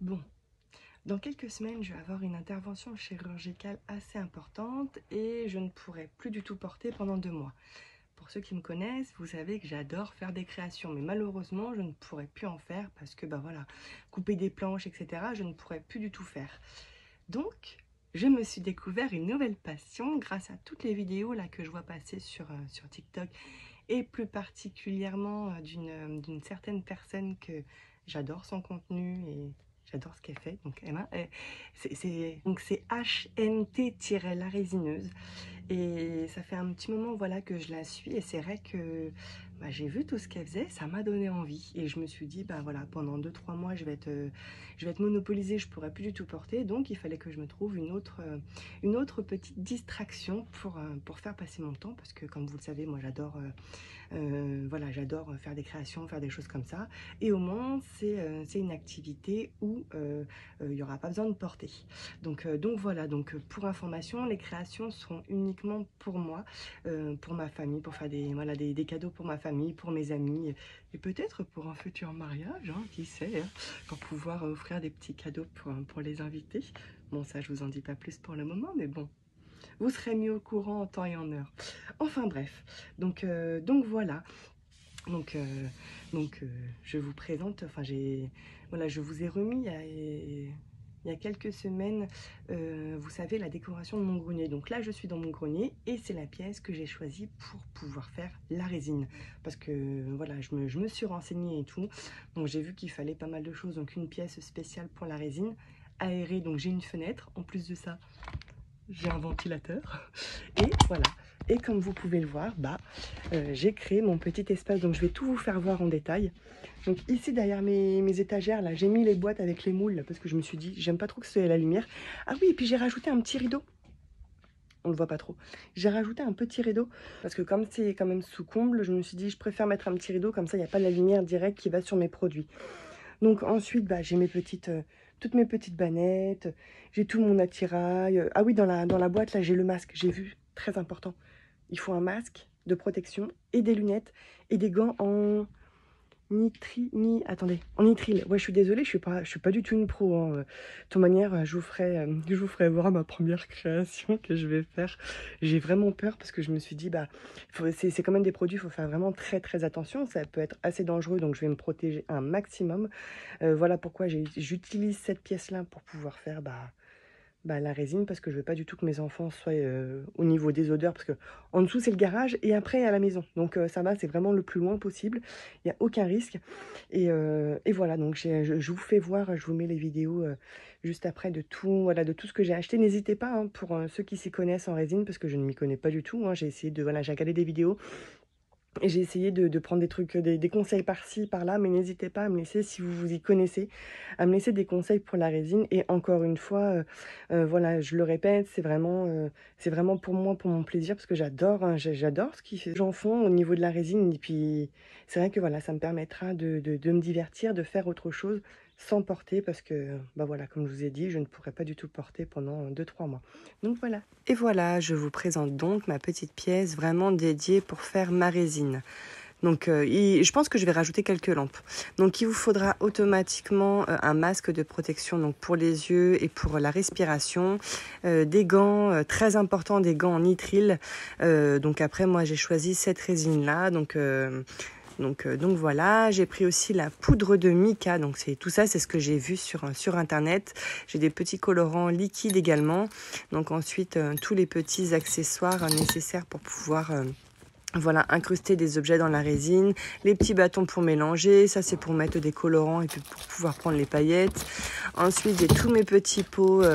Bon, dans quelques semaines, je vais avoir une intervention chirurgicale assez importante et je ne pourrai plus du tout porter pendant 2 mois. Pour ceux qui me connaissent, vous savez que j'adore faire des créations, mais malheureusement, je ne pourrai plus en faire parce que, bah voilà, couper des planches, etc., je ne pourrai plus du tout faire. Donc, je me suis découvert une nouvelle passion grâce à toutes les vidéos là que je vois passer sur TikTok et plus particulièrement d'une certaine personne que j'adore son contenu et j'adore ce qu'elle fait. Donc Emma, c'est HNT-la résineuse. Et ça fait un petit moment voilà, que je la suis et c'est vrai que bah, j'ai vu tout ce qu'elle faisait, ça m'a donné envie. Et je me suis dit, bah voilà, pendant 2-3 mois, je vais être monopolisée, je ne pourrai plus du tout porter. Donc il fallait que je me trouve une autre petite distraction pour faire passer mon temps. Parce que comme vous le savez, moi j'adore voilà, j'adore faire des créations, faire des choses comme ça. Et au moins, c'est une activité où il n'y aura pas besoin de porter. Donc voilà, donc pour information, les créations seront uniquement pour moi, pour ma famille, pour faire voilà, des cadeaux pour ma famille, pour mes amis, et peut-être pour un futur mariage, hein, qui sait, hein, pour pouvoir offrir des petits cadeaux pour les invités. Bon, ça, je vous en dis pas plus pour le moment, mais bon, vous serez mis au courant en temps et en heure. Enfin bref, donc voilà. Je vous présente, enfin voilà, je vous ai remis il y a quelques semaines, vous savez, la décoration de mon grenier. Donc là, je suis dans mon grenier et c'est la pièce que j'ai choisie pour pouvoir faire la résine. Parce que voilà, je me suis renseignée et tout. Donc j'ai vu qu'il fallait pas mal de choses. Donc une pièce spéciale pour la résine, aérée, donc j'ai une fenêtre. En plus de ça, j'ai un ventilateur. Et voilà. Et comme vous pouvez le voir, j'ai créé mon petit espace. Donc je vais tout vous faire voir en détail. Donc ici derrière mes étagères, là, j'ai mis les boîtes avec les moules là, parce que je me suis dit, j'aime pas trop que ce soit la lumière. Ah oui, et puis j'ai rajouté un petit rideau. On ne le voit pas trop. J'ai rajouté un petit rideau parce que comme c'est quand même sous comble, je me suis dit, je préfère mettre un petit rideau, comme ça il n'y a pas la lumière directe qui va sur mes produits. Donc ensuite, j'ai toutes mes petites bannettes, j'ai tout mon attirail. Ah oui, dans la boîte, là, j'ai le masque, j'ai vu, très important. Il faut un masque de protection et des lunettes et des gants en en nitrile. Ouais, je suis désolée, je suis pas du tout une pro, hein. De toute manière, je vous ferai voir ma première création que je vais faire. J'ai vraiment peur parce que je me suis dit, c'est quand même des produits, il faut faire vraiment très très attention. Ça peut être assez dangereux, donc je vais me protéger un maximum. Voilà pourquoi j'utilise cette pièce-là pour pouvoir faire la résine, parce que je veux pas du tout que mes enfants soient au niveau des odeurs, parce que en dessous c'est le garage et après à la maison, donc ça va, c'est vraiment le plus loin possible, il n'y a aucun risque. Et voilà, donc je vous fais voir, je vous mets les vidéos juste après de tout, voilà, de tout ce que j'ai acheté. N'hésitez pas, hein, pour ceux qui s'y connaissent en résine, parce que je ne m'y connais pas du tout, hein. J'ai essayé de, voilà, j'ai regardé des vidéos et j'ai essayé de prendre des trucs, des conseils par-ci, par-là, mais n'hésitez pas à me laisser, si vous vous y connaissez, à me laisser des conseils pour la résine. Et encore une fois, voilà, je le répète, c'est vraiment pour moi, pour mon plaisir, parce que j'adore, hein, j'adore ce qu'ils j'en font au niveau de la résine. Et puis, c'est vrai que voilà, ça me permettra de me divertir, de faire autre chose sans porter, parce que, voilà, comme je vous ai dit, je ne pourrai pas du tout porter pendant 2-3 mois. Donc voilà. Et voilà, je vous présente donc ma petite pièce vraiment dédiée pour faire ma résine. Donc, je pense que je vais rajouter quelques lampes. Donc, il vous faudra automatiquement un masque de protection, donc pour les yeux et pour la respiration, des gants, très importants, des gants en nitrile. Donc après, moi, j'ai choisi cette résine-là. Donc voilà, j'ai pris aussi la poudre de mica. Donc tout ça, c'est ce que j'ai vu sur internet. J'ai des petits colorants liquides également. Donc ensuite, tous les petits accessoires nécessaires pour pouvoir voilà, incruster des objets dans la résine, les petits bâtons pour mélanger, ça c'est pour mettre des colorants et puis pour pouvoir prendre les paillettes. Ensuite, j'ai tous mes petits pots,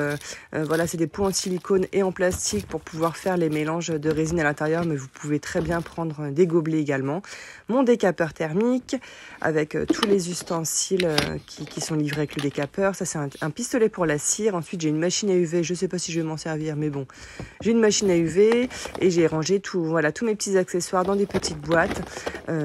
voilà, c'est des pots en silicone et en plastique pour pouvoir faire les mélanges de résine à l'intérieur, mais vous pouvez très bien prendre des gobelets également. Mon décapeur thermique avec tous les ustensiles qui sont livrés avec le décapeur. Ça c'est un pistolet pour la cire. Ensuite, j'ai une machine à UV, je sais pas si je vais m'en servir, mais bon, j'ai une machine à UV et j'ai rangé voilà, tous mes petits accessoires dans des petites boîtes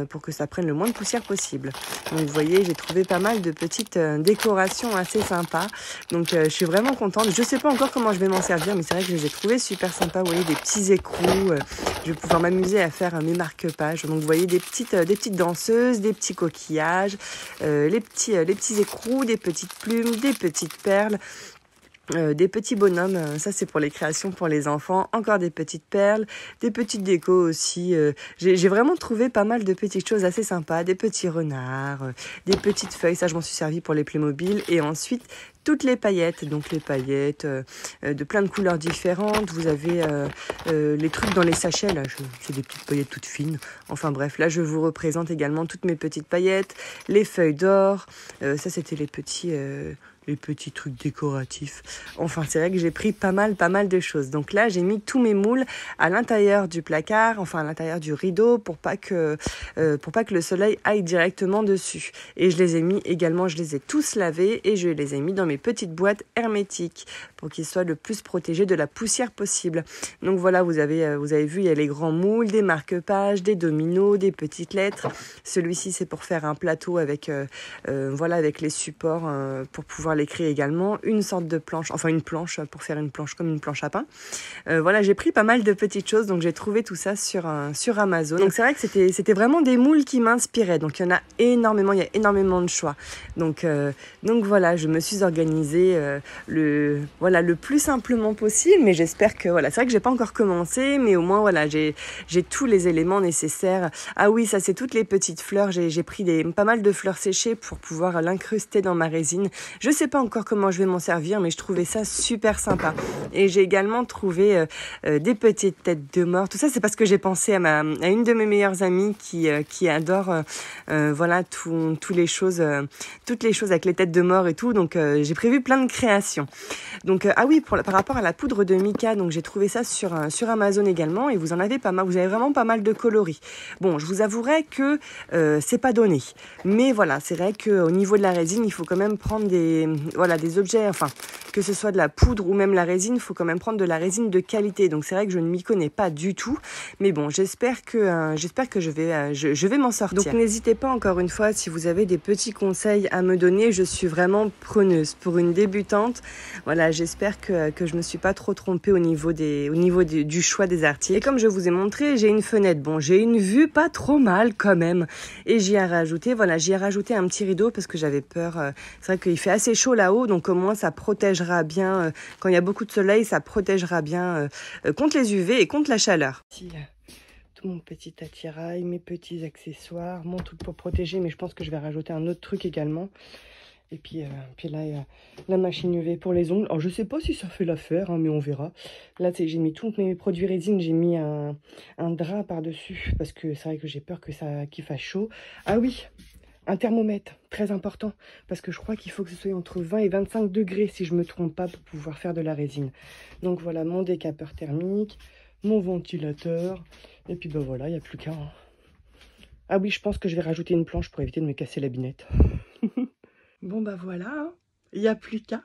pour que ça prenne le moins de poussière possible. Donc vous voyez, j'ai trouvé pas mal de petites décorations assez sympas sympa. Donc je suis vraiment contente. Je sais pas encore comment je vais m'en servir, mais c'est vrai que je les ai trouvés super sympas. Vous voyez, des petits écrous. Je vais pouvoir m'amuser à faire mes marque-pages. Donc vous voyez des petites danseuses, des petits coquillages, les petits écrous, des petites plumes, des petites perles. Des petits bonhommes, ça c'est pour les créations pour les enfants, encore des petites perles, des petites décos aussi. J'ai vraiment trouvé pas mal de petites choses assez sympas, des petits renards, des petites feuilles, ça je m'en suis servi pour les Playmobil. Et ensuite toutes les paillettes, donc les paillettes de plein de couleurs différentes. Vous avez les trucs dans les sachets, là c'est des petites paillettes toutes fines. Enfin bref, là je vous représente également toutes mes petites paillettes, les feuilles d'or, ça c'était les petits trucs décoratifs. Enfin, c'est vrai que j'ai pris pas mal de choses. Donc là, j'ai mis tous mes moules à l'intérieur du placard, enfin à l'intérieur du rideau pour pas que le soleil aille directement dessus. Et je les ai mis également, je les ai tous lavés et je les ai mis dans mes petites boîtes hermétiques pour qu'ils soient le plus protégés de la poussière possible. Donc voilà, vous avez vu, il y a les grands moules, des marque-pages, des dominos, des petites lettres. Celui-ci, c'est pour faire un plateau avec les supports pour pouvoir l'écrire également, une sorte de planche, enfin une planche pour faire une planche comme une planche à pain. Voilà, j'ai pris pas mal de petites choses, donc j'ai trouvé tout ça sur Amazon. Donc c'est vrai que c'était vraiment des moules qui m'inspiraient, donc il y en a énormément, il y a énormément de choix. Donc voilà, je me suis organisée le plus simplement possible, mais j'espère que voilà, c'est vrai que j'ai pas encore commencé, mais au moins voilà, j'ai tous les éléments nécessaires. Ah oui, ça c'est toutes les petites fleurs, j'ai pris pas mal de fleurs séchées pour pouvoir l'incruster dans ma résine. Je sais pas encore comment je vais m'en servir, mais je trouvais ça super sympa. Et j'ai également trouvé des petites têtes de mort. Tout ça, c'est parce que j'ai pensé à une de mes meilleures amies qui adore toutes les choses avec les têtes de mort et tout. Donc j'ai prévu plein de créations. Donc ah oui, par rapport à la poudre de mica, donc j'ai trouvé ça sur Amazon également, et vous en avez pas mal. Vous avez vraiment pas mal de coloris. Bon, je vous avouerai que c'est pas donné, mais voilà, c'est vrai que au niveau de la résine, il faut quand même prendre des objets, enfin, que ce soit de la poudre ou même la résine, il faut quand même prendre de la résine de qualité. Donc c'est vrai que je ne m'y connais pas du tout, mais bon, j'espère que je vais m'en sortir. Donc n'hésitez pas, encore une fois, si vous avez des petits conseils à me donner, je suis vraiment preneuse. Pour une débutante, voilà, j'espère que je me suis pas trop trompée au niveau du choix des articles. Et comme je vous ai montré, j'ai une fenêtre. Bon, j'ai une vue pas trop mal quand même, et j'y ai rajouté un petit rideau parce que j'avais peur. C'est vrai qu'il fait assez chaud là-haut, donc au moins ça protégera bien, quand il y a beaucoup de soleil, ça protégera bien contre les UV et contre la chaleur. Ici, tout mon petit attirail, mes petits accessoires, mon truc pour protéger, mais je pense que je vais rajouter un autre truc également. Et puis là, il y a la machine UV pour les ongles. Alors, je sais pas si ça fait l'affaire, hein, mais on verra. Là, j'ai mis tous mes produits résine. J'ai mis un drap par-dessus parce que c'est vrai que j'ai peur qu'il fasse chaud. Ah oui, un thermomètre, très important, parce que je crois qu'il faut que ce soit entre 20 et 25 degrés, si je ne me trompe pas, pour pouvoir faire de la résine. Donc voilà, mon décapeur thermique, mon ventilateur, et puis ben voilà, il n'y a plus qu'à... Ah oui, je pense que je vais rajouter une planche pour éviter de me casser la binette. Bon bah voilà, il n'y a plus qu'à...